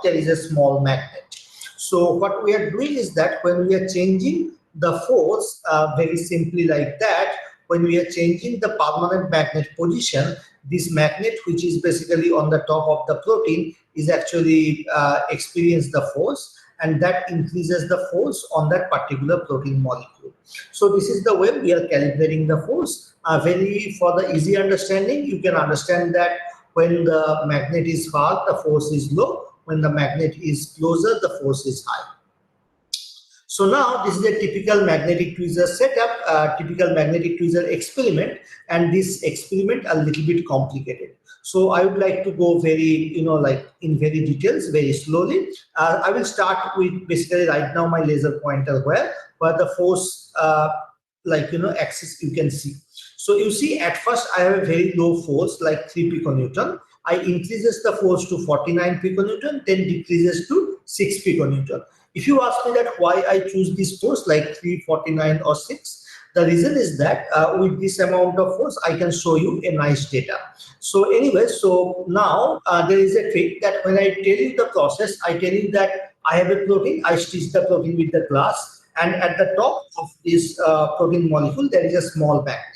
top there is a small magnet. So what we are doing is that when we are changing the force, very simply like that, when we are changing the permanent magnet position, this magnet which is basically on the top of the protein is actually experience the force, and that increases the force on that particular protein molecule. So this is the way we are calibrating the force. Very for the easy understanding, you can understand that when the magnet is far, the force is low. When the magnet is closer, the force is high. So now this is a typical magnetic tweezer setup, typical magnetic tweezer experiment, and this experiment a little bit complicated. So I would like to go very, like in very details, very slowly. I will start with basically right now my laser pointer where the force, axis you can see. So you see at first I have a very low force like 3 piconewton. I increases the force to 49 piconewton, then decreases to 6 piconewton. If you ask me that why I choose this force like 3, 49 or 6, the reason is that with this amount of force I can show you a nice data. So anyway, so now there is a trick that when I tell you the process, I tell you that I have a protein, I stitch the protein with the glass, and at the top of this protein molecule there is a small magnet.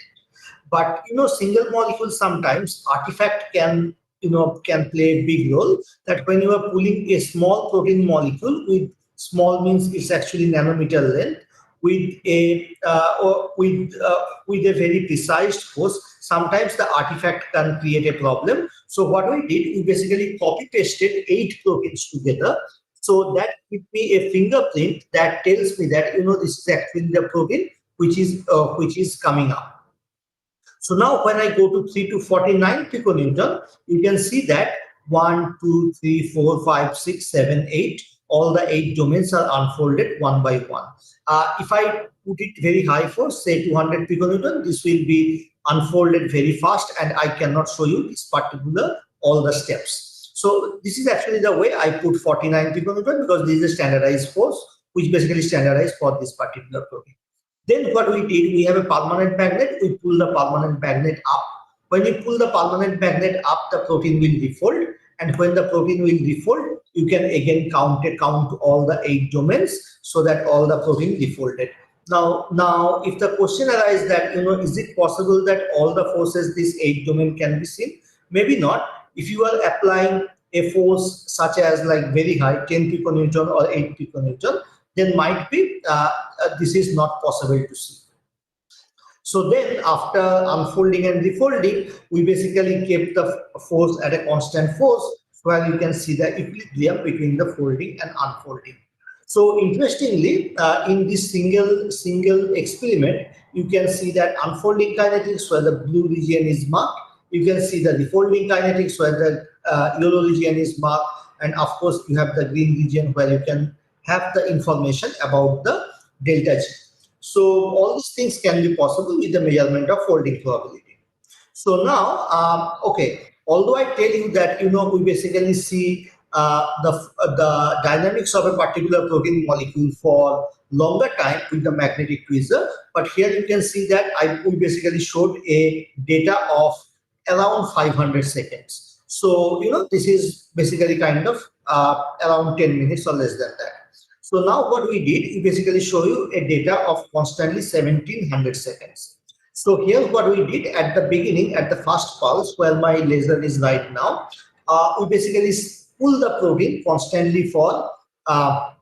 But single molecules sometimes artifact can play a big role, that when you are pulling a small protein molecule, with small means it's actually nanometer length, with a very precise force, sometimes the artifact can create a problem. So what we did, we basically copy pasted 8 proteins together. So that gives me a fingerprint that tells me that this is actually the protein which is coming up. So now when I go to 3 to 49 piconewton, you can see that 1, 2, 3, 4, 5, 6, 7, 8, all the 8 domains are unfolded one by one. If I put it very high force, say 200 piconewton, this will be unfolded very fast, and I cannot show you this particular all the steps. So this is actually the way I put 49 piconewton, because this is a standardized force which basically standardized for this particular protein. Then what we did, we have a permanent magnet, we pull the permanent magnet up. When you pull the permanent magnet up, the protein will refold, and when the protein will refold, you can again count all the 8 domains so that all the protein refolded. Now, if the question arises that, is it possible that all the forces this 8 domain can be seen? Maybe not. If you are applying a force such as like very high, 10 piconewton or 8 piconewton, then might be this is not possible to see. So then after unfolding and refolding, we basically kept the force at a constant force, where you can see the equilibrium between the folding and unfolding. So interestingly, in this single experiment, you can see that unfolding kinetics where the blue region is marked. You can see the refolding kinetics where the yellow region is marked, and of course you have the green region where you can have the information about the delta G. So all these things can be possible with the measurement of folding probability. So now, okay, although I tell you that we basically see the dynamics of a particular protein molecule for longer time with the magnetic tweezer, but here you can see that we basically showed a data of around 500 seconds. So this is basically kind of around 10 minutes or less than that. So now what we did, we basically show you a data of constantly 1700 seconds. So here's what we did at the beginning, at the first pulse, where my laser is right now. We basically pull the protein constantly for at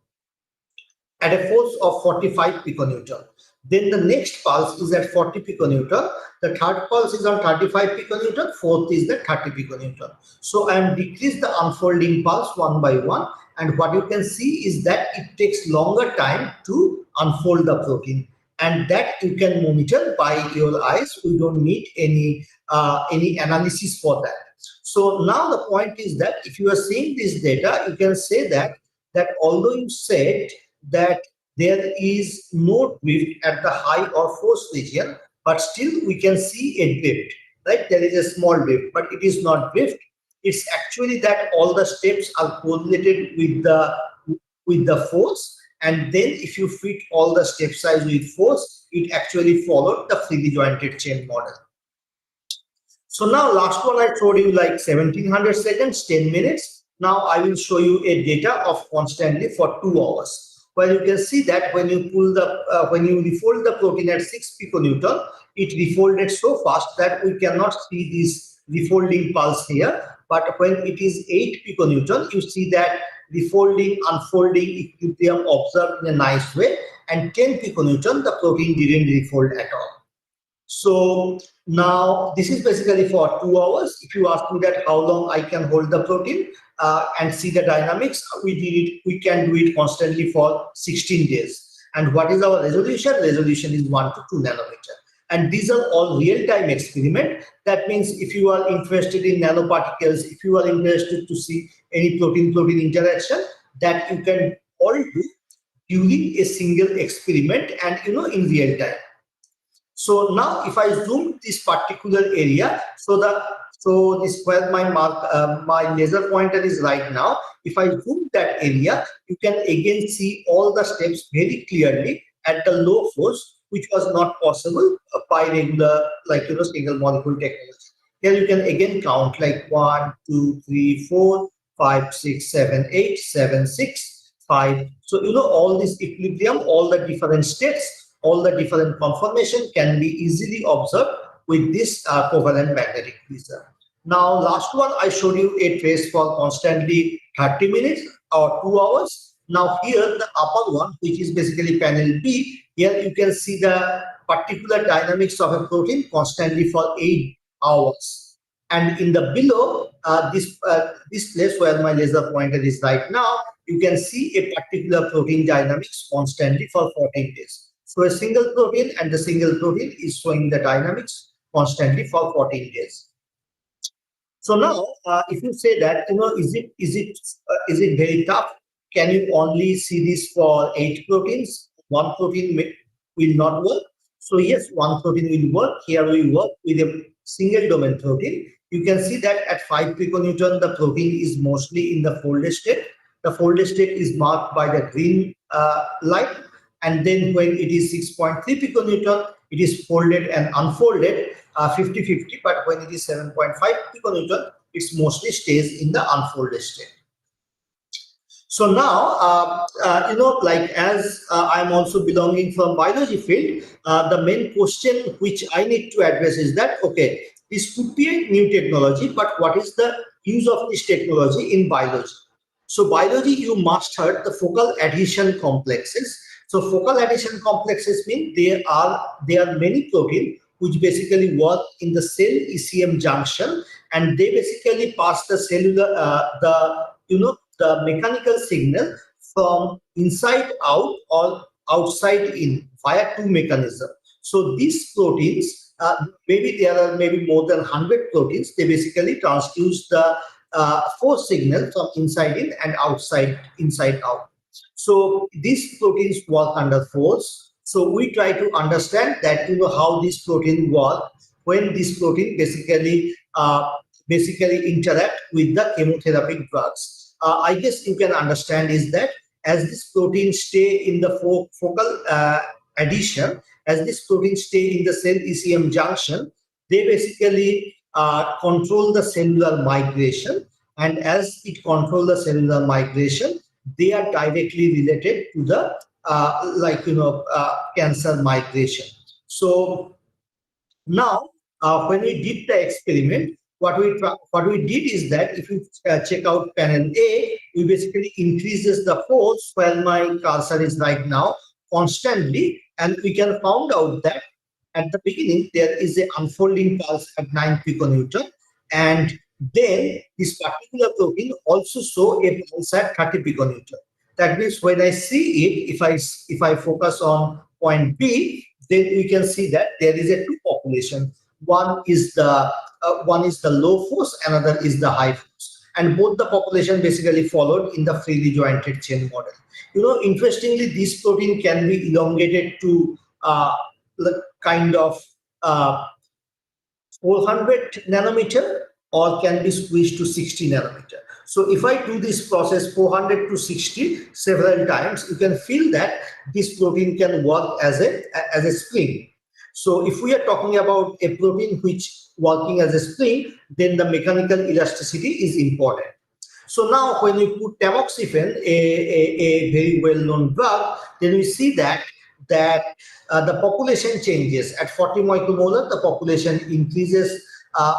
a force of 45 piconewton. Then the next pulse is at 40 piconewton. The third pulse is on 35 piconewton. Fourth is the 30 piconewton. So I am decreased the unfolding pulse one by one. And what you can see is that it takes longer time to unfold the protein, and that you can monitor by your eyes. We don't need any analysis for that. So now the point is that if you are seeing this data, you can say that although you said that there is no drift at the high or force region, but still we can see a drift, right? There is a small drift, but it is not drift. It's actually that all the steps are correlated with the force, and then if you fit all the step size with force, it actually followed the freely jointed chain model. So now last one I showed you like 1700 seconds, 10 minutes. Now I will show you a data of constantly for 2 hours, where you can see that when you when you refold the protein at 6 piconewton, it refolded so fast that we cannot see this refolding pulse here. But when it is 8 piconewton, you see that refolding, unfolding equilibrium observed in a nice way, and 10 piconewton, the protein didn't refold at all. So now this is basically for 2 hours. If you ask me that how long I can hold the protein and see the dynamics, we can do it constantly for 16 days. And what is our resolution? Resolution is 1 to 2 nanometer. And these are all real-time experiment. That means if you are interested in nanoparticles, if you are interested to see any protein-protein interaction, that you can all do during a single experiment and in real time. So now if I zoom this particular area, so this where my laser pointer is right now, if I zoom that area, you can again see all the steps very clearly at the low force, which was not possible by regular single molecule technology. Here you can again count like 1, 2, 3, 4, 5, 6, 7, 8, 7, 6, 5. So all this equilibrium, all the different states, all the different conformation can be easily observed with this covalent magnetic tweezer. Now, last one, I showed you a trace for constantly 30 minutes or 2 hours. Now here, the upper one, which is basically panel B, here you can see the particular dynamics of a protein constantly for 8 hours. And in the below, this place where my laser pointer is right now, you can see a particular protein dynamics constantly for 14 days. So a single protein and the single protein is showing the dynamics constantly for 14 days. So now, if you say that is it very tough? Can you only see this for 8 proteins? One protein will not work. So yes, one protein will work. Here we work with a single domain protein. You can see that at 5 piconewton, the protein is mostly in the folded state. The folded state is marked by the green light. And then when it is 6.3 piconewton, it is folded and unfolded 50-50. But when it is 7.5 piconewton, it mostly stays in the unfolded state. So now, as I'm also belonging from biology field, the main question which I need to address is that, okay, this could be a new technology, but what is the use of this technology in biology? So biology, you must heard the focal adhesion complexes. So focal adhesion complexes mean there are many proteins which basically work in the cell ECM junction, and they basically pass the cellular the mechanical signal from inside out or outside in via two mechanisms. So these proteins, maybe there are more than 100 proteins. They basically transduce the force signal from inside in and inside out. So these proteins work under force. So we try to understand that how this protein work when this protein basically interact with the chemotherapy drugs. I guess you can understand is that as this protein stay in the focal adhesion, as this protein stay in the cell ECM junction, they basically control the cellular migration, and as it control the cellular migration, they are directly related to the cancer migration. So now when we did the experiment, what we did is that if you check out panel A, we basically increases the force where my cursor is right now constantly, and we can found out that at the beginning there is an unfolding pulse at 9 piconewton, and then this particular protein also show a pulse at 30 piconewton. That means when I see it, if I focus on point B, then we can see that there is a two population. One is the low force, another is the high force, and both the population basically followed in the freely jointed chain model. Interestingly, this protein can be elongated to kind of 400 nanometer, or can be squeezed to 60 nanometer. So if I do this process 400 to 60 several times, you can feel that this protein can work as a spring. So if we are talking about a protein which working as a spring, then the mechanical elasticity is important. So now when we put tamoxifen, a very well-known drug, then we see that the population changes. At 40 micromolar, the population increases,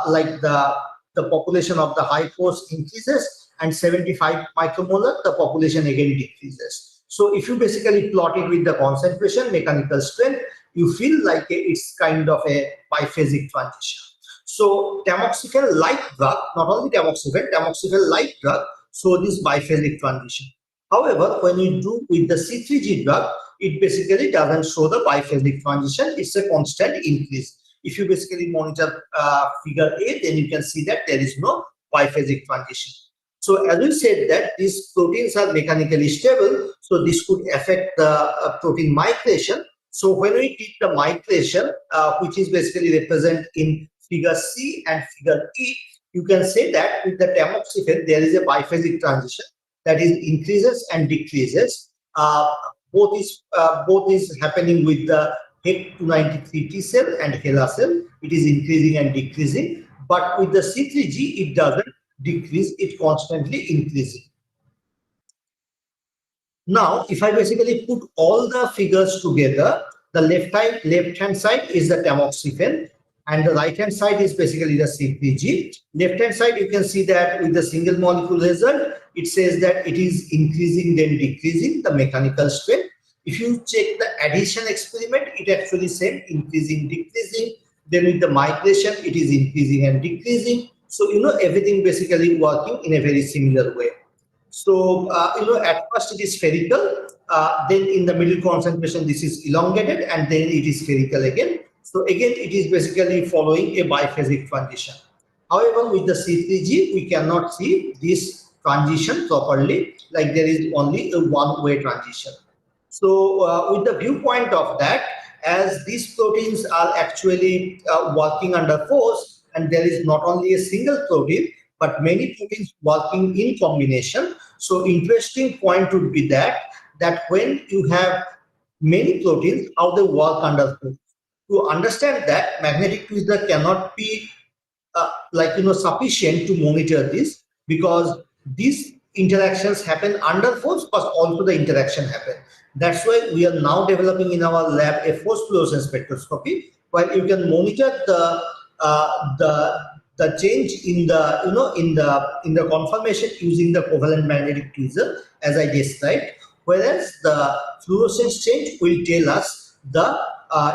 like the population of the high force increases, and 75 micromolar, the population again decreases. So if you basically plot it with the concentration, mechanical strength, you feel like it's kind of a biphasic transition. So tamoxifen-like drug, not only tamoxifen, tamoxifen-like drug, show this biphasic transition. However, when you do with the C3G drug, it basically doesn't show the biphasic transition. It's a constant increase. If you basically monitor figure A, then you can see that there is no biphasic transition. So as we said that these proteins are mechanically stable, so this could affect the protein migration. So when we take the migration, which is basically represented in figure C and figure E, you can say that with the tamoxifen, there is a biphasic transition, that is increases and decreases. Both is happening with the HEC293 T cell and HeLa cell. It is increasing and decreasing, but with the C3G, it doesn't decrease, it constantly increasing. Now, if I basically put all the figures together, the left hand side is the tamoxifen, and the right hand side is basically the C3G. Left hand side, you can see that with the single molecule result, it says that it is increasing then decreasing the mechanical strength. If you check the addition experiment, it actually said increasing, decreasing. Then with the migration, it is increasing and decreasing. So, everything basically working in a very similar way. So, at first it is spherical, then in the middle concentration, this is elongated, and then it is spherical again. So again, it is basically following a biphasic transition. However, with the C3G, we cannot see this transition properly, like there is only a one-way transition. So with the viewpoint of that, as these proteins are actually working under force, and there is not only a single protein, but many proteins working in combination. So interesting point would be that when you have many proteins, how they work under force. To understand that, magnetic tweezer cannot be sufficient to monitor this, because these interactions happen under force, but also the interaction happen. That's why we are now developing in our lab a force fluorescence spectroscopy, where you can monitor the change in the conformation using the covalent magnetic tweezer, as I described, whereas the fluorescence change will tell us the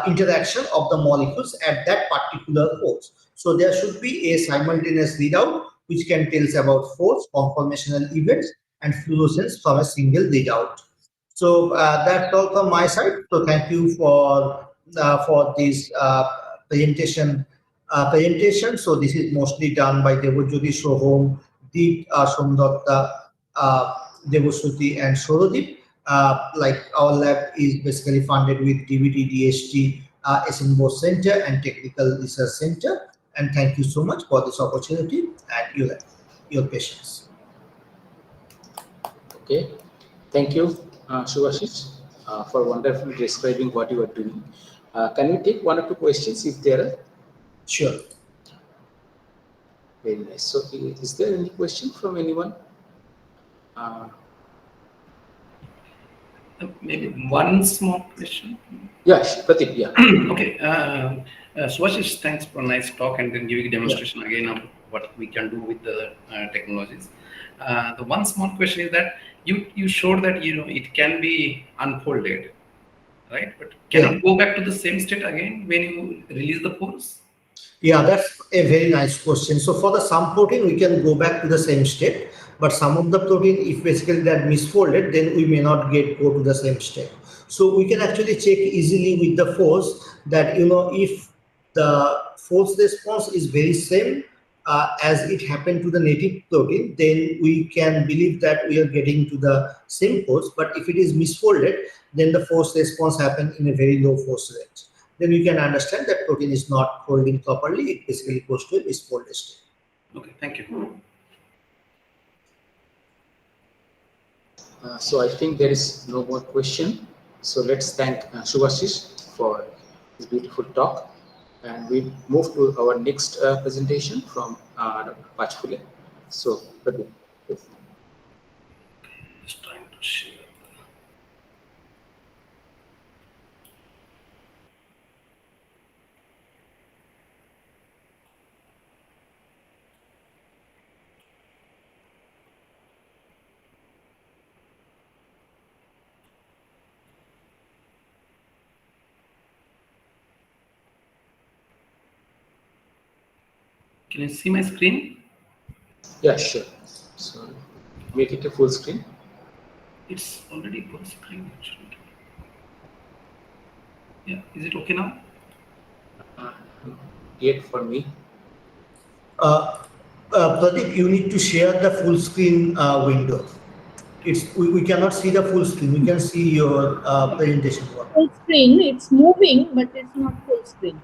interaction of the molecules at that particular force. So there should be a simultaneous readout which can tell us about force, conformational events, and fluorescence from a single readout. So that's all from my side. So thank you for this presentation. So this is mostly done by Devojyoti, Sohom, Deep, Somdatta, Devasuti, and Sorodip. Like our lab is basically funded with DBT, DST, SNBO Center, and Technical Research Center. And thank you so much for this opportunity and your patience. Okay, thank you, Subhashish, for wonderfully describing what you are doing. Can we take one or two questions if there are? Sure. Very nice. So, is there any question from anyone? Maybe one small question. Yes, Pratik, yeah. Okay. Subhashish, thanks for a nice talk and then giving a demonstration again of what we can do with the technologies. The one small question is that you showed that it can be unfolded, right? But can it go back to the same state again when you release the force? Yeah, that's a very nice question. So for the some protein, we can go back to the same state, but some of the protein, if basically that misfolded, then we may not go to the same state. So we can actually check easily with the force that, if the force response is very same as it happened to the native protein, then we can believe that we are getting to the same force. But if it is misfolded, then the force response happens in a very low force rate. Then you can understand that protein is not folding properly. It basically goes to a misfolded state. Okay, thank you. So I think there is no more question. So let's thank Subhashish for his beautiful talk. And we move to our next presentation from Dr. Pachpule. So, Pratik, please. share. Can you see my screen? Yeah, sure. So make it a full screen. It's already full screen actually. Yeah, is it okay now? Yet for me. Pradeep, you need to share the full screen window. We cannot see the full screen. We can see your presentation. Full screen, it's moving, but it's not full screen.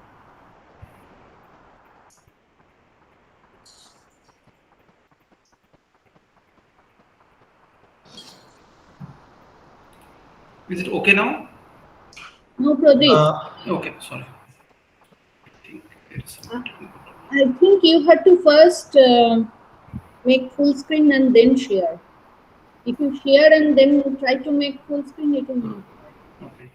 Is it okay now? No, Pradeep. Okay, sorry. I think you have to first make full screen and then share. If you share and then try to make full screen, it will not work. Okay.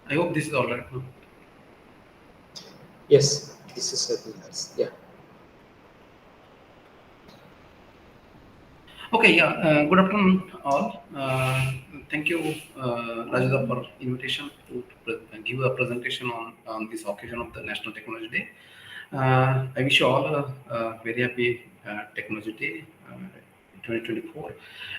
I hope this is all right now. Yes, this is something else. Yeah. Okay, yeah. Good afternoon, all. Thank you, Rajendra, for invitation to give a presentation on this occasion of the National Technology Day. I wish you all a very happy Technology Day 2024.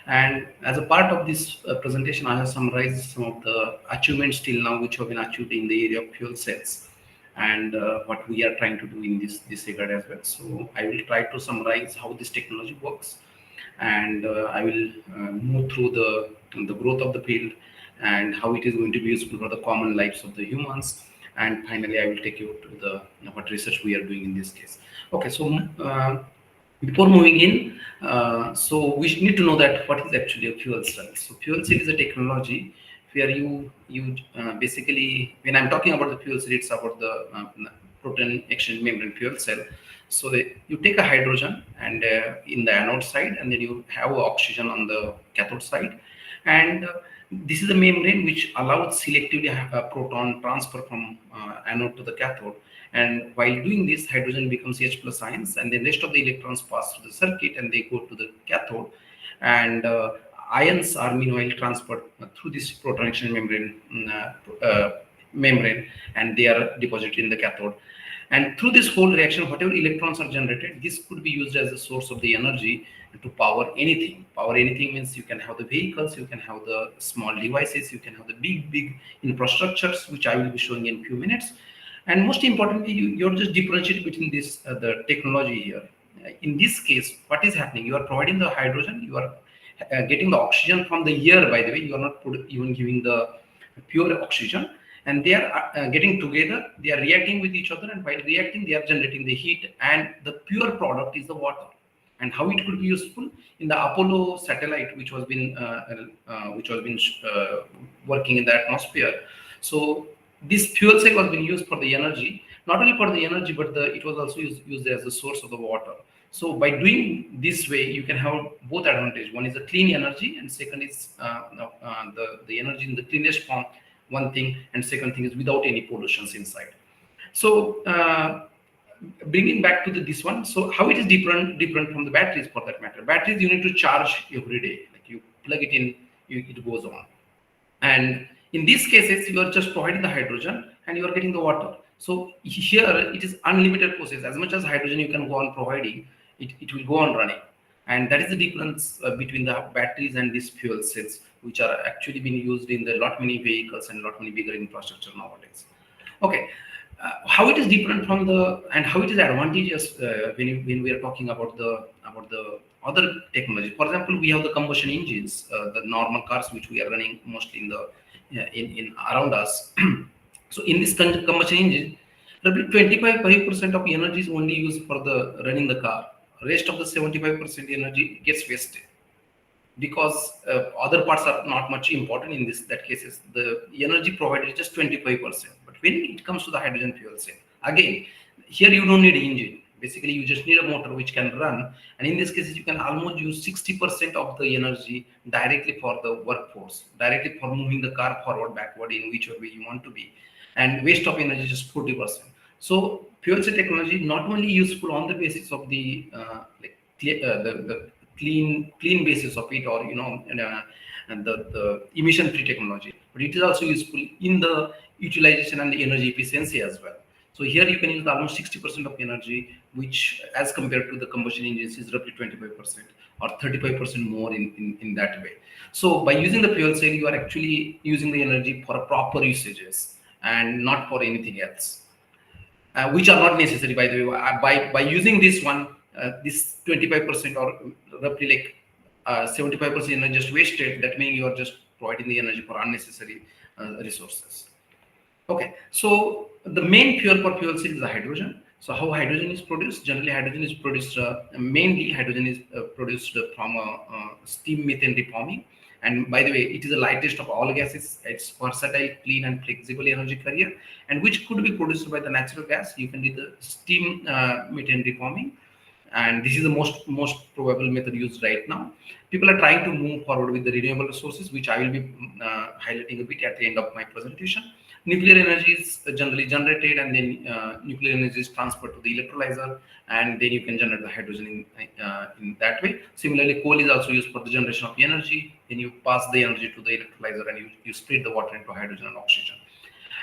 And as a part of this presentation, I have summarized some of the achievements till now which have been achieved in the area of fuel cells and what we are trying to do in this regard as well. So I will try to summarize how this technology works, and I will move through the growth of the field and how it is going to be useful for the common lives of the humans. And finally, I will take you to the what research we are doing in this case. Okay, so before moving in, so we need to know that what is actually a fuel cell. So fuel cell is a technology where you basically, when I'm talking about the fuel cell, it's about the proton exchange membrane fuel cell. So you take a hydrogen and in the anode side, and then you have oxygen on the cathode side, and this is a membrane which allows selectively a proton transfer from anode to the cathode. And while doing this, hydrogen becomes H plus ions, and the rest of the electrons pass through the circuit and they go to the cathode. And ions are meanwhile transferred through this proton exchange membrane, and they are deposited in the cathode. And through this whole reaction, whatever electrons are generated, this could be used as a source of the energy to power anything. Power anything means you can have the vehicles, you can have the small devices, you can have the big infrastructures, which I will be showing in a few minutes. And most importantly, you're just differentiating between this the technology here. In this case, what is happening? You are providing the hydrogen, you are getting the oxygen from the air. By the way, you are not even giving the pure oxygen, and they are getting together. They are reacting with each other, and while reacting, they are generating the heat, and the pure product is the water. And how it could be useful in the Apollo satellite, which was been working in the atmosphere. So this fuel cell was being used for the energy, not only for the energy, but it was also used as a source of the water. So by doing this way, you can have both advantage. One is the clean energy, and second is the energy in the cleanest form. One thing, and second thing is without any pollutions inside. So bringing back to this one, so how it is different from the batteries for that matter. Batteries you need to charge every day, like you plug it in, it goes on. And in these cases, you are just providing the hydrogen and you are getting the water. So here it is unlimited process. As much as hydrogen you can go on providing, it will go on running. And that is the difference between the batteries and these fuel cells, which are actually being used in the lot many vehicles and lot many bigger infrastructure nowadays. Okay, how it is different from and how it is advantageous when we are talking about the other technology. For example, we have the combustion engines, the normal cars which we are running mostly in around us. So in this combustion engine, roughly 25% of energy is only used for the running the car. Rest of the 75% energy gets wasted. because other parts are not much important in that cases. The energy provided is just 25%. But when it comes to the hydrogen fuel cell, again, here you don't need an engine. Basically, you just need a motor which can run. And in this cases, you can almost use 60% of the energy directly for the workforce, directly for moving the car forward, backward, in whichever way you want to be. And waste of energy is just 40%. So fuel cell technology not only useful on the basis of the the clean basis of it, or and the emission free technology, but it is also useful in the utilization and the energy efficiency as well. So here you can use almost 60% of energy, which as compared to the combustion engines is roughly 25% or 35% more in that way. So by using the fuel cell, you are actually using the energy for proper usages and not for anything else, which are not necessary, by the way. By using this one, this 25% or roughly like 75% energy just wasted. That means you are just providing the energy for unnecessary resources. Okay, so the main fuel for fuel cell is the hydrogen. So how hydrogen is produced? Generally, hydrogen is produced mainly hydrogen is produced from steam methane reforming. And by the way, it is the lightest of all gases. It's versatile, clean, and flexible energy carrier, and which could be produced by the natural gas. You can do the steam methane reforming, and this is the most probable method used right now. People are trying to move forward with the renewable resources, which I will be highlighting a bit at the end of my presentation. Nuclear energy is generally generated, and then nuclear energy is transferred to the electrolyzer, and then you can generate the hydrogen in that way. Similarly, coal is also used for the generation of energy. Then you pass the energy to the electrolyzer, and you split the water into hydrogen and oxygen.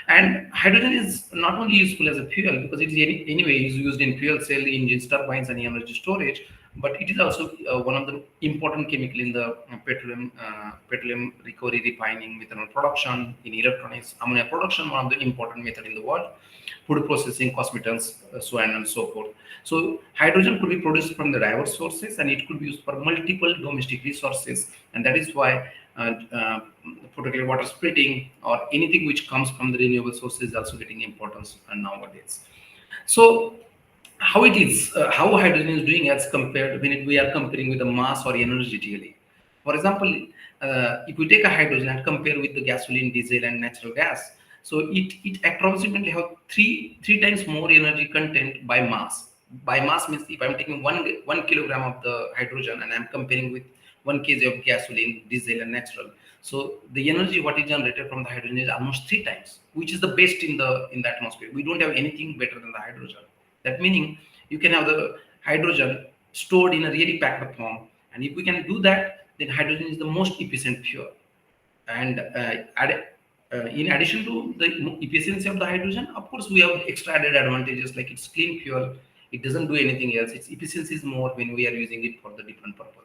And hydrogen is not only useful as a fuel, because it is anyway is used in fuel cell engines, turbines, and energy storage, but it is also one of the important chemical in the petroleum recovery, refining, methanol production, in electronics, ammonia production, one of the important method in the world, food processing, cosmetics, so on and so forth. So hydrogen could be produced from the diverse sources, and it could be used for multiple domestic resources, and that is why particularly water splitting or anything which comes from the renewable sources is also getting importance nowadays. So how it is, how hydrogen is doing as compared when we are comparing with the mass or energy really. For example, if we take a hydrogen and compare with the gasoline, diesel, and natural gas, so it approximately have three times more energy content by mass. By mass means if I'm taking one kilogram of the hydrogen and I'm comparing with 1 kg of gasoline, diesel, and natural. So the energy what is generated from the hydrogen is almost 3 times, which is the best in the atmosphere. We don't have anything better than the hydrogen. That meaning you can have the hydrogen stored in a really packed form, and if we can do that, then hydrogen is the most efficient fuel. And in addition to the efficiency of the hydrogen, of course, we have extra added advantages like it's clean fuel. It doesn't do anything else. Its efficiency is more when we are using it for the different purposes.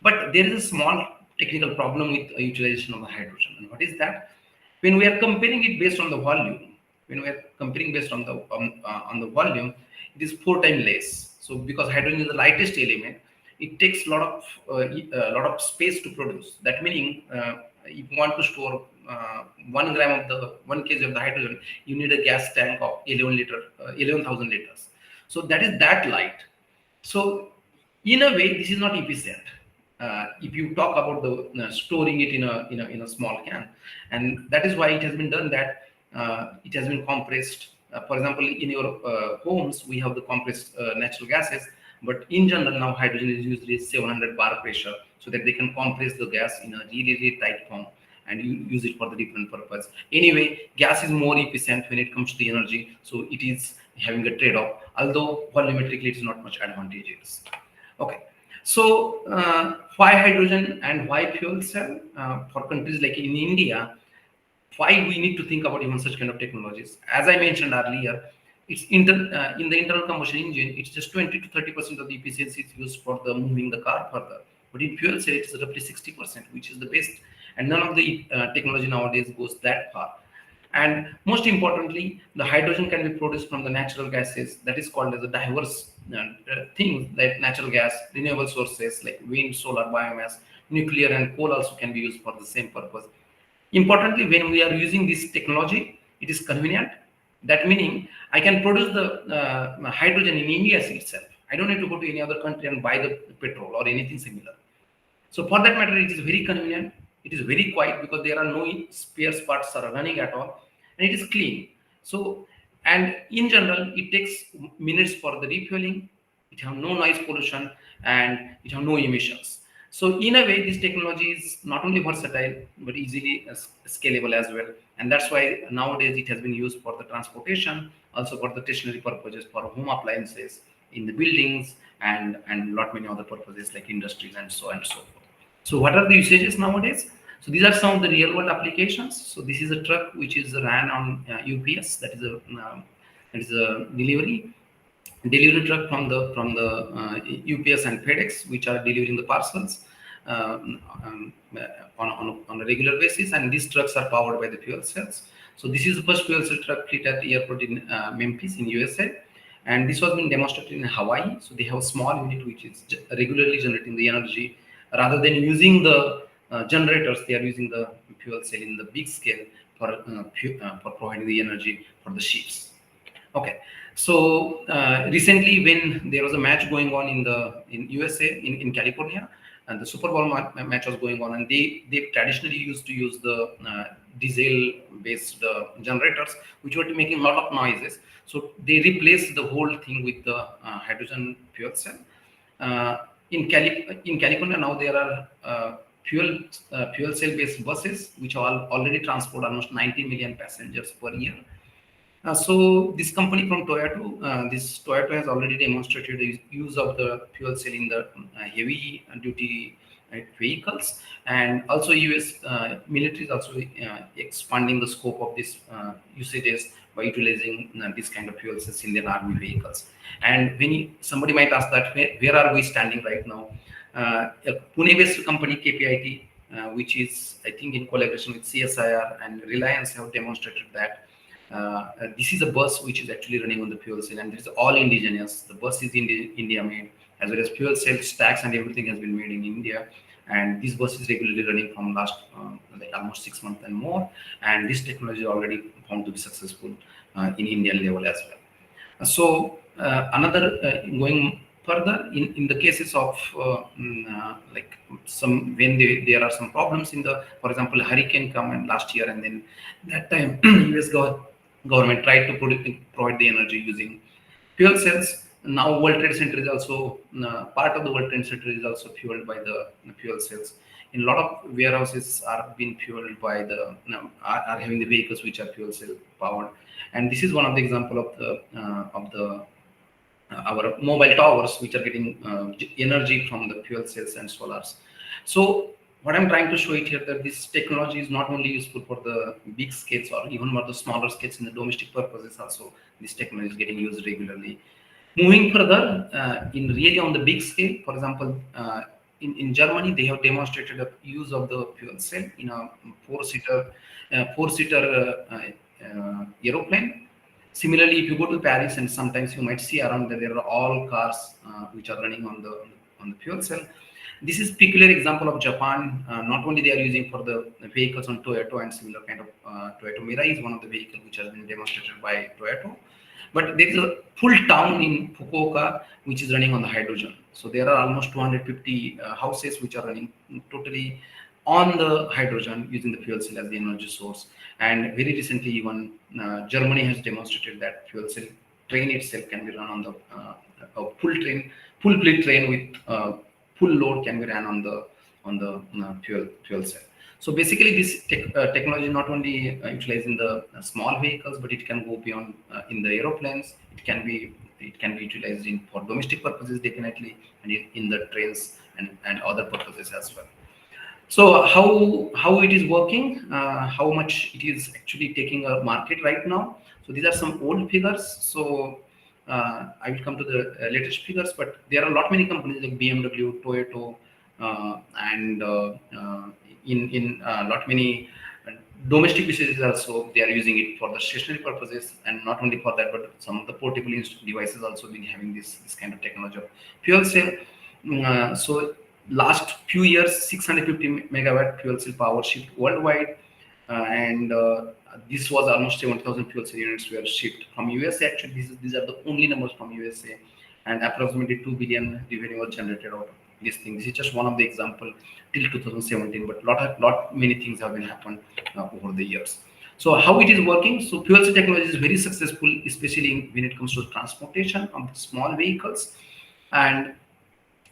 But there is a small technical problem with utilization of the hydrogen. And what is that? When we are comparing it based on the volume, when we are comparing based on the volume, it is 4 times less. So because hydrogen is the lightest element, it takes a lot of space to produce. That meaning, if you want to store 1 gram of the 1 kg of the hydrogen, you need a gas tank of 11,000 liters. So that is that light. So in a way, this is not efficient. If you talk about the storing it in a small can, and that is why it has been done that it has been compressed. For example, in your homes, we have the compressed natural gases, but in general now hydrogen is used with 700 bar pressure, so that they can compress the gas in a really tight form and you use it for the different purpose. Anyway, gas is more efficient when it comes to the energy, so it is having a trade-off, although volumetrically it is not much advantageous. Okay. So why hydrogen and why fuel cell? For countries like in India, why we need to think about even such kind of technologies? As I mentioned earlier, it's in the internal combustion engine, it's just 20 to 30% of the efficiency is used for the moving the car further. But in fuel cell, it's roughly 60%, which is the best. And none of the technology nowadays goes that far. And most importantly, the hydrogen can be produced from the natural gases. That is called as a diverse things like natural gas, renewable sources like wind, solar, biomass, nuclear, and coal also can be used for the same purpose. Importantly, when we are using this technology, it is convenient. That meaning I can produce the hydrogen in India itself. I don't need to go to any other country and buy the petrol or anything similar. So for that matter, it is very convenient. It is very quiet because there are no spare parts are running at all, and it is clean. So, and in general, it takes minutes for the refueling. It have no noise pollution and it have no emissions. So in a way, this technology is not only versatile but easily scalable as well. And that's why nowadays it has been used for the transportation, also for the stationary purposes, for home appliances, in the buildings, and lot many other purposes like industries and so on and so forth. So what are the usages nowadays? So these are some of the real world applications. So this is a truck which is ran on UPS. That is a delivery truck from the UPS and FedEx, which are delivering the parcels on a regular basis. And these trucks are powered by the fuel cells. So this is the first fuel cell truck fleet at the airport in Memphis in USA. And this was being demonstrated in Hawaii. So they have a small unit which is regularly generating the energy. Rather than using the generators, they are using the fuel cell in the big scale for providing the energy for the ships. Okay, so recently when there was a match going on in USA in California, and the Super Bowl match was going on, and they traditionally used to use the diesel based generators, which were making a lot of noises. So they replaced the whole thing with the hydrogen fuel cell. In California now there are fuel cell based buses which are already transport almost 90 million passengers per year. So this company from Toyota, has already demonstrated the use of the fuel cell in the heavy duty vehicles, and also US military is also expanding the scope of this usages by utilizing this kind of fuel cells in their army vehicles. And when somebody might ask that where are we standing right now? A Pune-based company KPIT, which is I think in collaboration with CSIR and Reliance, have demonstrated that this is a bus which is actually running on the fuel cell, and this is all indigenous. The bus is India made, as well as fuel cell stacks and everything has been made in India. And this bus is regularly running from last like almost 6 months and more. And this technology is already found to be successful in Indian level as well. So going further in the cases of like some when there are some problems in the, for example, hurricane come in last year, and then that time US government tried to provide the energy using fuel cells. Now World Trade Center is also part of the World Trade Center is also fueled by the fuel cells. In a lot of warehouses are being fueled by the are having the vehicles which are fuel cell powered. And this is one of the example of the our mobile towers which are getting energy from the fuel cells and solars. So what I'm trying to show it here, that this technology is not only useful for the big scales or even for the smaller scales in the domestic purposes. Also this technology is getting used regularly. Moving further, in really on the big scale, for example, in Germany, they have demonstrated the use of the fuel cell in a four-seater aeroplane. Similarly, if you go to Paris, and sometimes you might see around that there are all cars which are running on the fuel cell. This is peculiar example of Japan. Not only they are using for the vehicles on Toyota and similar kind of Toyota Mirai is one of the vehicles which has been demonstrated by Toyota. But there is a full town in Fukuoka which is running on the hydrogen. So there are almost 250 houses which are running totally on the hydrogen using the fuel cell as the energy source. And very recently, even Germany has demonstrated that fuel cell train itself can be run on the full fleet train with full load can be ran on the fuel cell. So basically, this technology not only utilized in the small vehicles, but it can go beyond in the aeroplanes. It can be utilized for domestic purposes definitely, and in the trains and other purposes as well. So how it is working, how much it is actually taking a market right now. So these are some old figures. So I will come to the latest figures, but there are a lot many companies like BMW, Toyota, and in lot many domestic usages also they are using it for the stationary purposes, and not only for that, but some of the portable devices also been having this kind of technology of fuel cell. So last few years, 650 megawatt fuel cell power shipped worldwide, and this was almost 7,000 fuel cell units were shipped from USA. Actually, these are the only numbers from USA, and approximately 2 billion revenue was generated out this thing. This is just one of the example till 2017, but lot many things have been happened over the years. So how it is working? So fuel cell technology is very successful, especially when it comes to transportation of small vehicles. And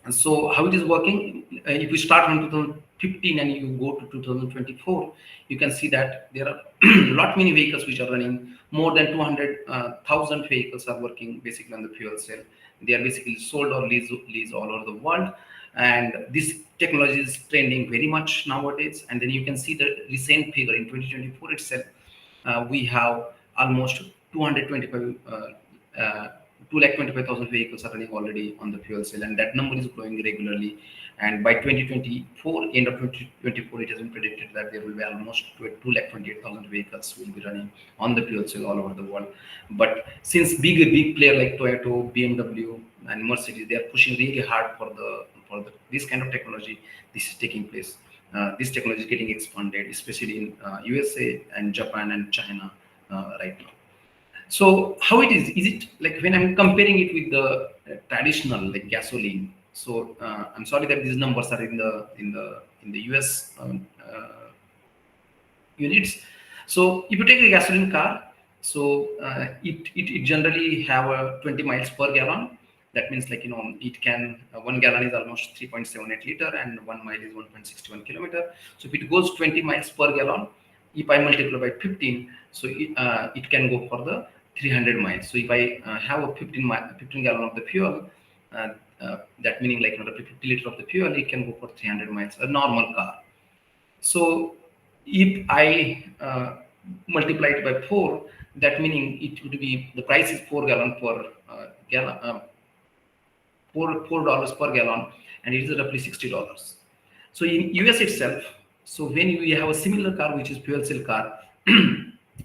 so how it is working, if we start from 2015 and you go to 2024, you can see that there are lot many vehicles which are running. More than 200,000 vehicles are working basically on the fuel cell. They are basically sold or leased all over the world, and this technology is trending very much nowadays. And then you can see the recent figure in 2024 itself. We have almost 225,000 vehicles are running already on the fuel cell, and that number is growing regularly. And by 2024, end of 2024, it has been predicted that there will be almost 228,000 vehicles will be running on the fuel cell all over the world. But since big player like Toyota, BMW, and Mercedes, they are pushing really hard for this kind of technology. This is taking place. This technology is getting expanded, especially in USA and Japan and China right now. So how it is it like when I'm comparing it with the traditional like gasoline? So I'm sorry that these numbers are in the US units. So if you take a gasoline car, so it generally have a 20 miles per gallon. That means like it can 1 gallon is almost 3.78 liter and 1 mile is 1.61 kilometer. So if it goes 20 miles per gallon, if I multiply by 15, so it can go for the 300 miles. So if I have a 15 gallon of the fuel, that meaning like 50 liter of the fuel, it can go for 300 miles, a normal car. So if I multiply it by 4, that meaning it would be the price is $4 per gallon, $4 per gallon, and it is roughly $60. So in US itself, so when we have a similar car which is fuel cell car,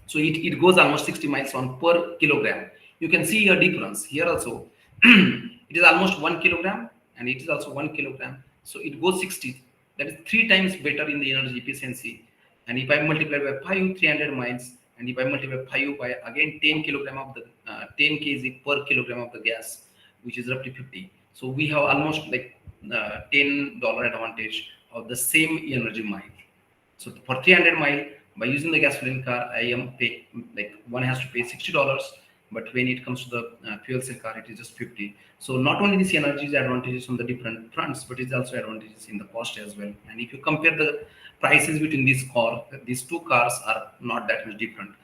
so it goes almost 60 miles on per kilogram. You can see a difference here also. It is almost 1 kilogram and it is also 1 kilogram. So it goes 60. That is 3 times better in the energy efficiency. And if I multiply by 5, 300 miles, and if I multiply 5 by again 10 kilogram of the 10 kg per kilogram of the gas, which is roughly 50. So we have almost like $10 advantage of the same energy mile. So for 300 mile, by using the gasoline car, I am pay like one has to pay $60, but when it comes to the fuel cell car, it is just 50. So not only this energy is advantages on the different fronts, but it's also advantages in the cost as well. And if you compare the prices between these two cars are not that much different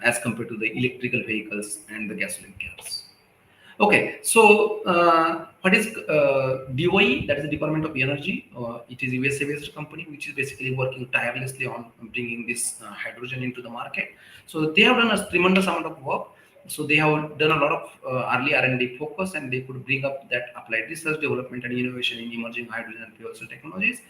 as compared to the electrical vehicles and the gasoline cars. Okay, so what is DOE? That is the Department of Energy. It is a USA-based company which is basically working tirelessly on bringing this hydrogen into the market. So they have done a tremendous amount of work. So they have done a lot of early R&D focus, and they could bring up that applied research, development, and innovation in emerging hydrogen and fuel cell technologies.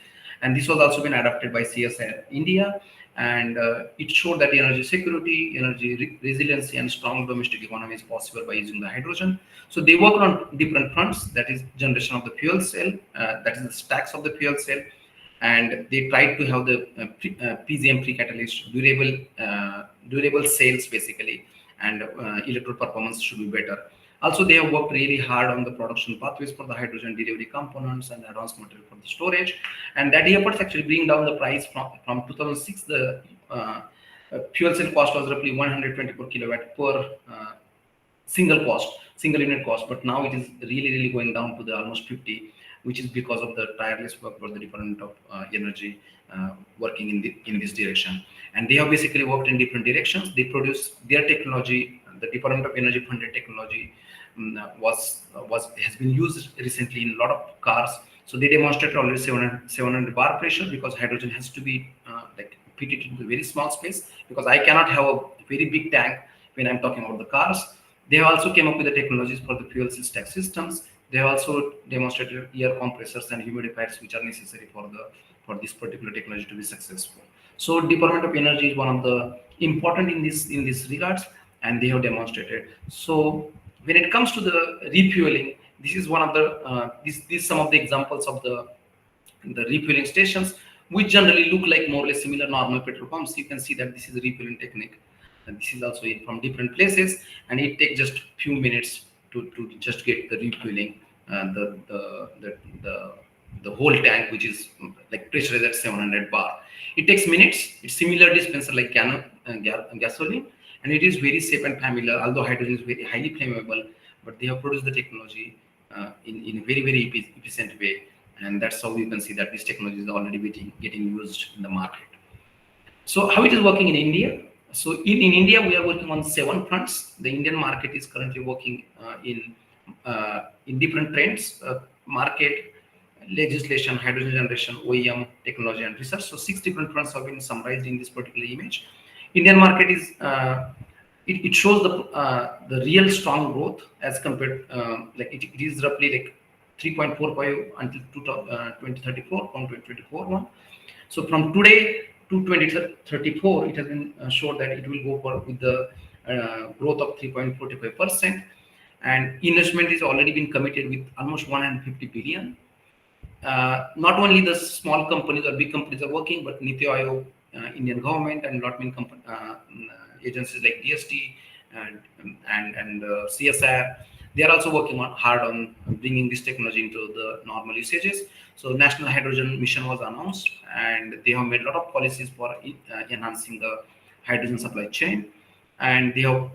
And this was also been adopted by CSIR India. And it showed that energy security, energy resiliency, and strong domestic economy is possible by using the hydrogen. So they work on different fronts, that is generation of the fuel cell, that is the stacks of the fuel cell, and they tried to have the PGM pre-catalyst durable cells basically, and electrode performance should be better. Also, they have worked really hard on the production pathways for the hydrogen delivery components and advanced material for the storage. And that efforts actually bring down the price from 2006. The fuel cell cost was roughly 124 kilowatt per single unit cost. But now it is really going down to the almost 50, which is because of the tireless work for the Department of Energy working in this direction. And they have basically worked in different directions. They produce their technology. The Department of Energy funded technology has been used recently in a lot of cars. So they demonstrated already 700 bar pressure, because hydrogen has to be like fitted into a very small space, because I cannot have a very big tank when I'm talking about the cars. They have also came up with the technologies for the fuel cell stack systems. They have also demonstrated air compressors and humidifiers, which are necessary for this particular technology to be successful. So Department of Energy is one of the important in this regards, and they have demonstrated. So when it comes to the refueling, this is one of the these some of the examples of the refueling stations, which generally look like more or less similar normal petrol pumps. You can see that this is a refueling technique, and this is also from different places, and it takes just few minutes to just get the refueling, the the whole tank, which is like pressurized at 700 bar. It takes minutes. It's similar dispenser like gasoline, and it is very safe and familiar. Although hydrogen is very highly flammable, but they have produced the technology in a very efficient way, and that's how you can see that this technology is already getting used in the market. So how it is working in India? So in India, we are working on 7 fronts. The Indian market is currently working in different trends: market, legislation, hydrogen generation, OEM, technology, and research. So 6 different fronts have been summarized in this particular image. Indian market is it shows the real strong growth as compared like it is roughly like 3.45 until 2034 from 2024 one. So from today to 2034, it has been shown that it will go for with the growth of 3.45%, and investment is already been committed with almost 150 billion. Not only the small companies or big companies are working, but Niti Aayog, Indian government, and lot many agencies like DST and CSR, they are also working hard on bringing this technology into the normal usages. So National Hydrogen Mission was announced, and they have made a lot of policies for enhancing the hydrogen supply chain, and they have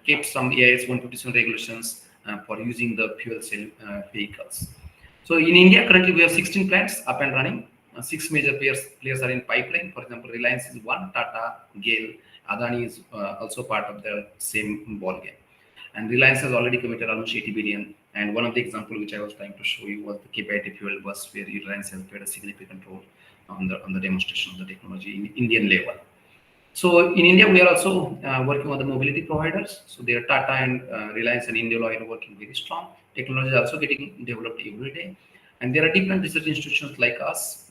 kept some AIS 157 regulations for using the fuel cell vehicles. So in India, currently we have 16 plants up and running. 6 major players are in pipeline. For example, Reliance is one, Tata, GAIL, Adani is also part of the same ball game. And Reliance has already committed almost 80 billion. And one of the examples which I was trying to show you was the KPIT fuel bus, where Reliance has played a significant role on the demonstration of the technology in Indian level. So in India, we are also working on the mobility providers. So there, Tata and Reliance and Indian Oil are working very strong. Technology is also getting developed every day. And there are different research institutions like us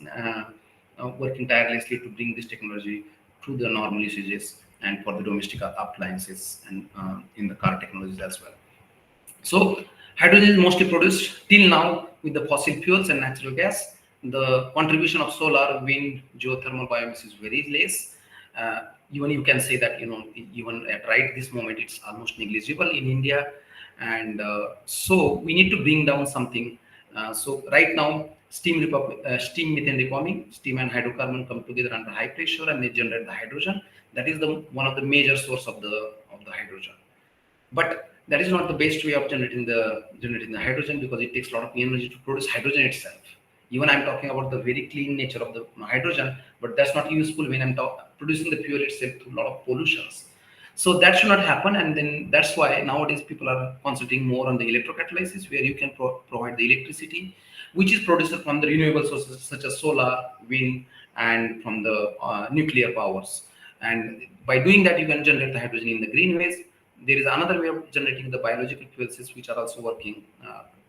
working tirelessly to bring this technology to the normal usages and for the domestic appliances and in the car technologies as well. So hydrogen is mostly produced till now with the fossil fuels and natural gas. The contribution of solar, wind, geothermal, biomass is very less. Even you can say that, even at right this moment, it's almost negligible in India. And so we need to bring down something. So right now, steam methane reforming, steam and hydrocarbon come together under high pressure and they generate the hydrogen. That is one of the major source of the hydrogen. But that is not the best way of generating the hydrogen, because it takes a lot of energy to produce hydrogen itself. Even I'm talking about the very clean nature of the hydrogen, but that's not useful when I'm producing the fuel itself through a lot of pollutions. So that should not happen, and then that's why nowadays people are concentrating more on the electrocatalysis, where you can provide the electricity, which is produced from the renewable sources such as solar, wind, and from the nuclear powers. And by doing that, you can generate the hydrogen in the green ways. There is another way of generating the biological fuel cells, which are also working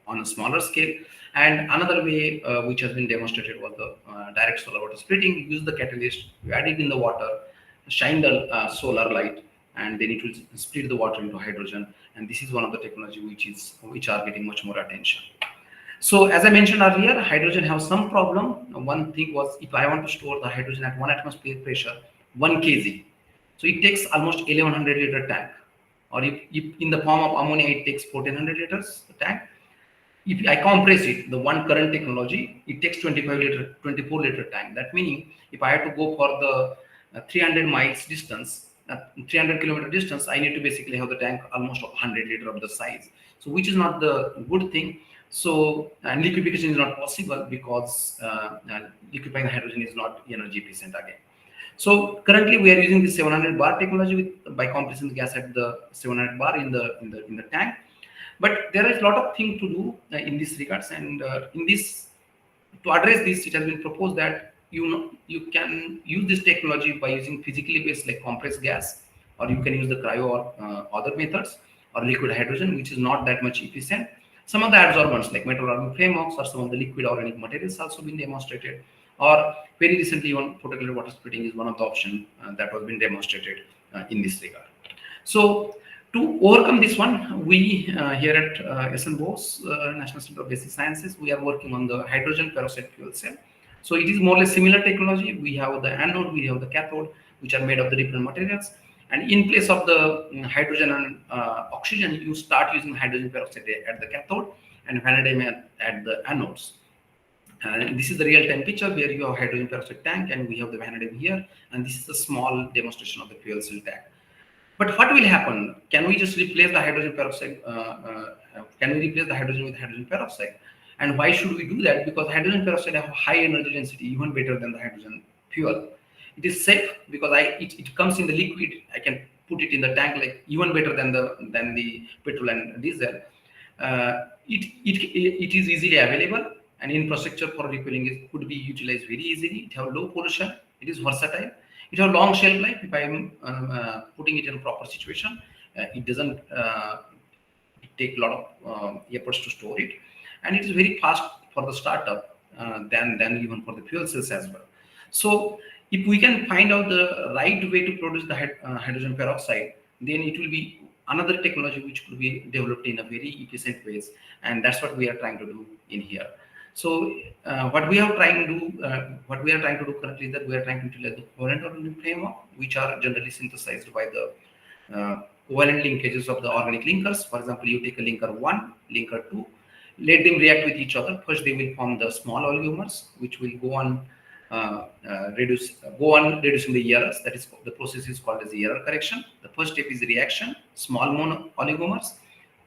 on a smaller scale. And another way which has been demonstrated was the direct solar water splitting. You use the catalyst, you add it in the water, shine the solar light, and then it will split the water into hydrogen. And this is one of the technology which are getting much more attention. So as I mentioned earlier, hydrogen has some problem. One thing was, if I want to store the hydrogen at 1 atmosphere pressure, 1 kg, so it takes almost 1100 liter tank. Or if in the form of ammonia, it takes 1400 liters tank. If I compress it, the one current technology, it takes 24 liter tank. That meaning, if I have to go for the 300 miles distance, 300 kilometer distance, I need to basically have the tank almost 100 liter of the size. So which is not the good thing. So and liquefaction is not possible because liquefying hydrogen is not energy efficient again. So currently we are using the 700 bar technology by compressing the gas at the 700 bar in the tank. But there is a lot of things to do in this regards, and in this, to address this, it has been proposed that you can use this technology by using physically based like compressed gas, or you can use the cryo or other methods, or liquid hydrogen, which is not that much efficient. Some of the adsorbents like metal organic frameworks or some of the liquid organic materials also been demonstrated, or very recently even photocatalytic water splitting is one of the options that was been demonstrated in this regard. So to overcome this one, we here at SN Bose National Center of Basic Sciences, we are working on the hydrogen peroxide fuel cell. So it is more or less similar technology. We have the anode, we have the cathode, which are made of the different materials. And in place of the hydrogen and oxygen, you start using hydrogen peroxide at the cathode and vanadium at the anodes. And this is the real temperature where you have hydrogen peroxide tank, and we have the vanadium here, and this is a small demonstration of the fuel cell tank. But what will happen? Can we just replace the hydrogen peroxide? Can we replace the hydrogen with hydrogen peroxide? And why should we do that? Because hydrogen peroxide have a high energy density, even better than the hydrogen fuel. It is safe because it comes in the liquid. I can put it in the tank like even better than the petrol and diesel. It is easily available, and infrastructure for refueling could be utilized very easily. It have low pollution. It is versatile. It have long shelf life. If I am putting it in a proper situation, it doesn't take a lot of efforts to store it, and it is very fast for the startup than even for the fuel cells as well. So if we can find out the right way to produce the hydrogen peroxide, then it will be another technology which could be developed in a very efficient ways, and that's what we are trying to do in here. So what we are trying to do currently is that we are trying to utilize the covalent organic framework, which are generally synthesized by the covalent linkages of the organic linkers. For example, you take a linker 1, linker 2, let them react with each other. First, they will form the small oligomers, which will go on reducing the errors. That is, the process is called as error correction. The first step is reaction, small mono oligomers,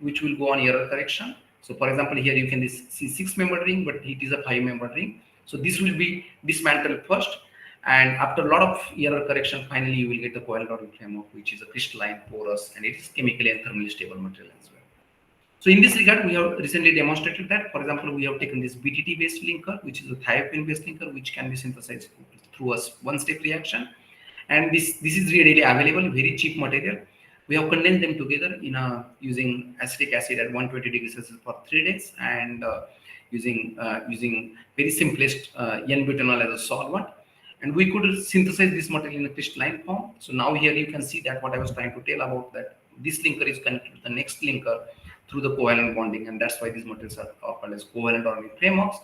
which will go on error correction. So, for example, here you can see 6-membered ring, but it is a 5-membered ring. So this will be dismantled first, and after a lot of error correction, finally you will get the covalent organic framework, which is a crystalline, porous, and it is chemically and thermally stable material as well. So in this regard, we have recently demonstrated that. For example, we have taken this BTT-based linker, which is a thiophene-based linker, which can be synthesized through a one-step reaction, and this is readily available, very cheap material. We have condensed them together in using acetic acid at 120 degrees Celsius for 3 days, and using very simplest N-butanol as a solvent, and we could synthesize this material in a crystalline form. So now here you can see that what I was trying to tell about, that this linker is connected to the next linker through the covalent bonding, and that's why these materials are called as covalent organic frameworks.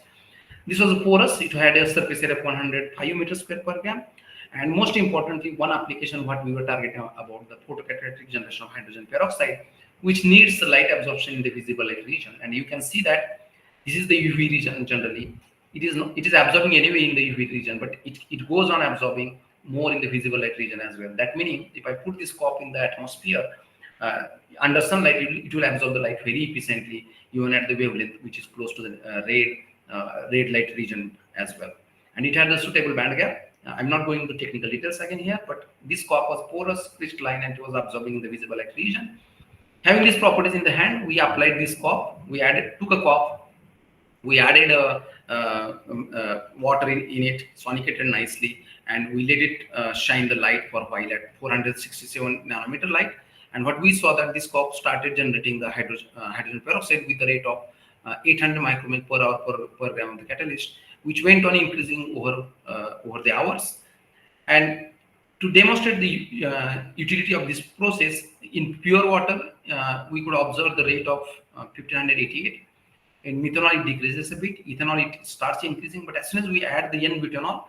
This was porous. It had a surface area of 105 meters square per gram. And most importantly, one application what we were targeting about the photocatalytic generation of hydrogen peroxide, which needs the light absorption in the visible light region. And you can see that this is the UV region generally. It is absorbing anyway in the UV region, but it goes on absorbing more in the visible light region as well. That meaning, if I put this COP in the atmosphere, under sunlight, it will absorb the light very efficiently, even at the wavelength which is close to the red light region as well. And it had a suitable band gap. I'm not going into technical details again here, but this COP was porous, crystalline, and it was absorbing in the visible light region. Having these properties in the hand, we applied this COP. We took a COP, we added water in it, sonicated nicely, and we let it shine the light for a while at 467 nanometer light. And what we saw that this COP started generating the hydrogen peroxide with the rate of 800 micromole per hour per gram of the catalyst, which went on increasing over the hours. And to demonstrate the utility of this process in pure water, we could observe the rate of 1588. In methanol, it decreases a bit. Ethanol, it starts increasing, but as soon as we add the N-butanol,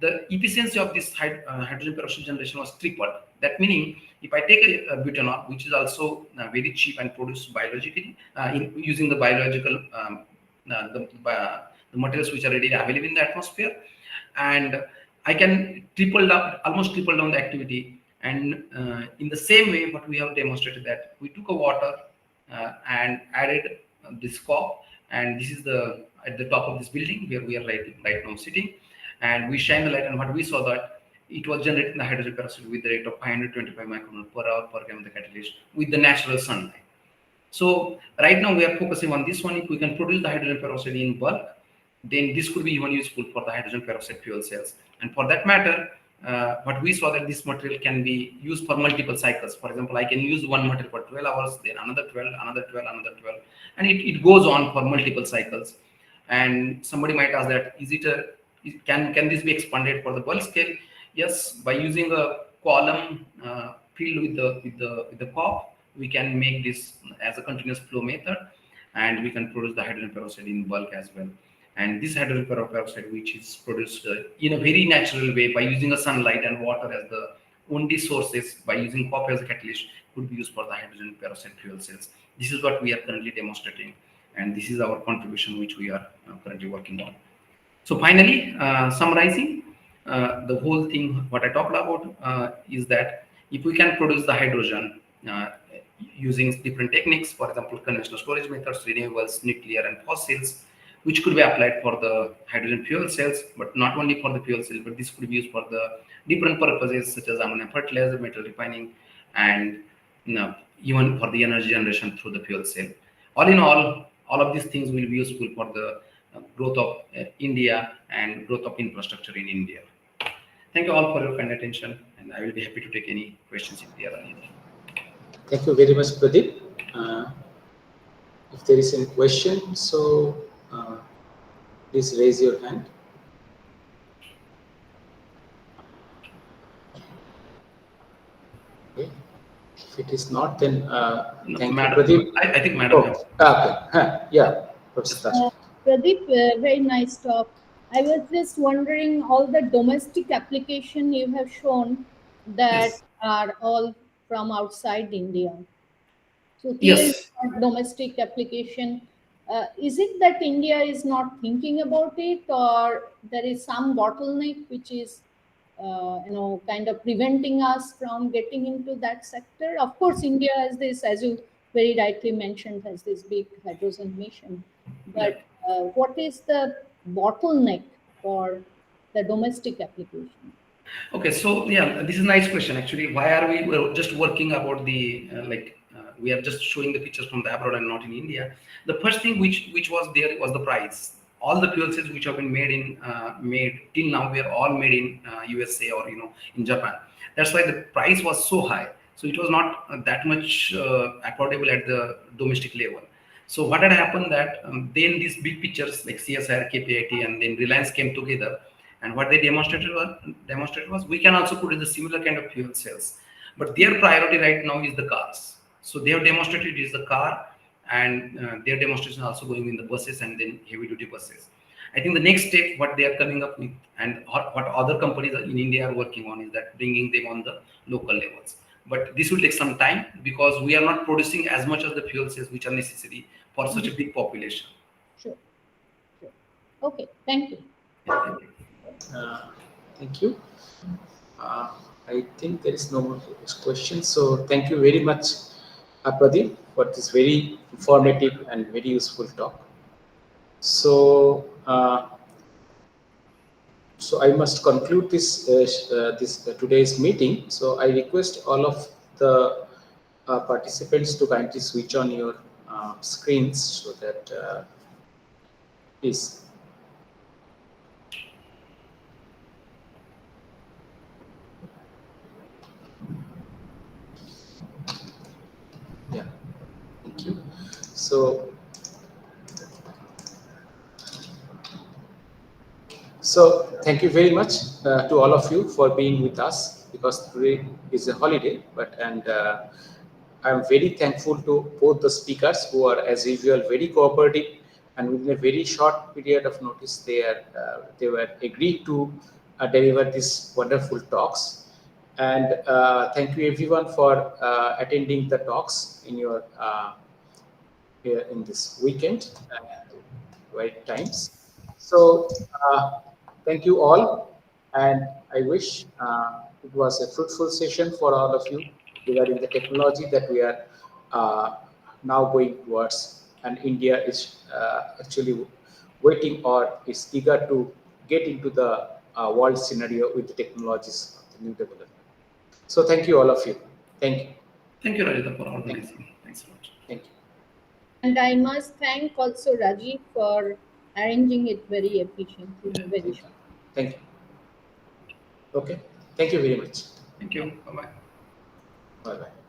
the efficiency of this hydrogen peroxide generation was tripled. That meaning, if I take a butanol, which is also very cheap and produced biologically, using the biological the materials which are already available in the atmosphere, and I can almost triple down the activity. And in the same way, what we have demonstrated that we took a water and added this COP, and this is at the top of this building where we are right now sitting, and we shine the light, and what we saw that it was generating the hydrogen peroxide with the rate of 525 micromole per hour per gram of the catalyst with the natural sunlight. So right now we are focusing on this one. If we can produce the hydrogen peroxide in bulk, then this could be even useful for the hydrogen peroxide fuel cells. And for that matter, what we saw that this material can be used for multiple cycles. For example, I can use one material for 12 hours, then another 12, another 12, another 12, and it goes on for multiple cycles. And somebody might ask that, can this be expanded for the bulk scale? Yes, by using a column filled with the COP, we can make this as a continuous flow method, and we can produce the hydrogen peroxide in bulk as well. And this hydrogen peroxide, which is produced in a very natural way by using a sunlight and water as the only sources, by using COP as a catalyst, could be used for the hydrogen peroxide fuel cells. This is what we are currently demonstrating, and this is our contribution which we are currently working on. So finally, summarizing the whole thing, what I talked about is that if we can produce the hydrogen using different techniques, for example, conventional storage methods, renewables, nuclear, and fossils, which could be applied for the hydrogen fuel cells, but not only for the fuel cells, but this could be used for the different purposes such as ammonia fertilizer, metal refining, and even for the energy generation through the fuel cell. All in all of these things will be useful for the growth of India and growth of infrastructure in India. Thank you all for your kind attention, and I will be happy to take any questions if there are any. Thank you very much, Pradeep. If there is any question, so please raise your hand. Okay. If it is not, then No, thank madam, you, Pradeep. I think madam. Oh, okay. Yeah, Professor Tash. Pradeep, very nice talk. I was just wondering, all the domestic application you have shown that Yes. are all from outside India. So here is Yes. domestic application. Is it that India is not thinking about it, or there is some bottleneck which is, kind of preventing us from getting into that sector? Of course, India has this, as you very rightly mentioned, has this big hydrogen mission. But what is the bottleneck for the domestic application? Okay, so yeah, this is a nice question actually. Why are we just working about the we are just showing the pictures from the abroad and not in India? The first thing which was there was the price. All the fuel cells which have been made till now were all made in USA or in Japan. That's why the price was so high. So it was not that much affordable at the domestic level. So what had happened that then these big pictures like CSIR, KPIT, and then Reliance came together. And what they demonstrated was we can also put in the similar kind of fuel cells, but their priority right now is the cars. So they have demonstrated it is the car, and their demonstration also going in the buses and then heavy duty buses. I think the next step what they are coming up with and what other companies in India are working on is that bringing them on the local levels. But this will take some time because we are not producing as much as the fuel cells which are necessary for such a big population. Sure. Okay, thank you. Yeah, thank you. Thank you. I think there is no more questions. So thank you very much, Pradeep, for this very informative and very useful talk. So, so I must conclude this today's meeting. So I request all of the participants to kindly switch on your screens so that please. Yeah, thank you. So thank you very much to all of you for being with us, because today is a holiday, I'm very thankful to both the speakers who are, as usual, very cooperative, and within a very short period of notice they were agreed to deliver these wonderful talks. And thank you everyone for attending the talks in your in this weekend right times. So thank you all, and I wish it was a fruitful session for all of you regarding the technology that we are now going towards, and India is actually waiting or is eager to get into the world scenario with the technologies of the new development. So thank you all of you. Thank you. Thank you, Rajita, for organizing. Thanks so much. Thank you. And I must thank also Rajiv for arranging it very efficiently, very short. Thank you. Okay. Thank you very much. Thank you. Bye-bye. Bye-bye.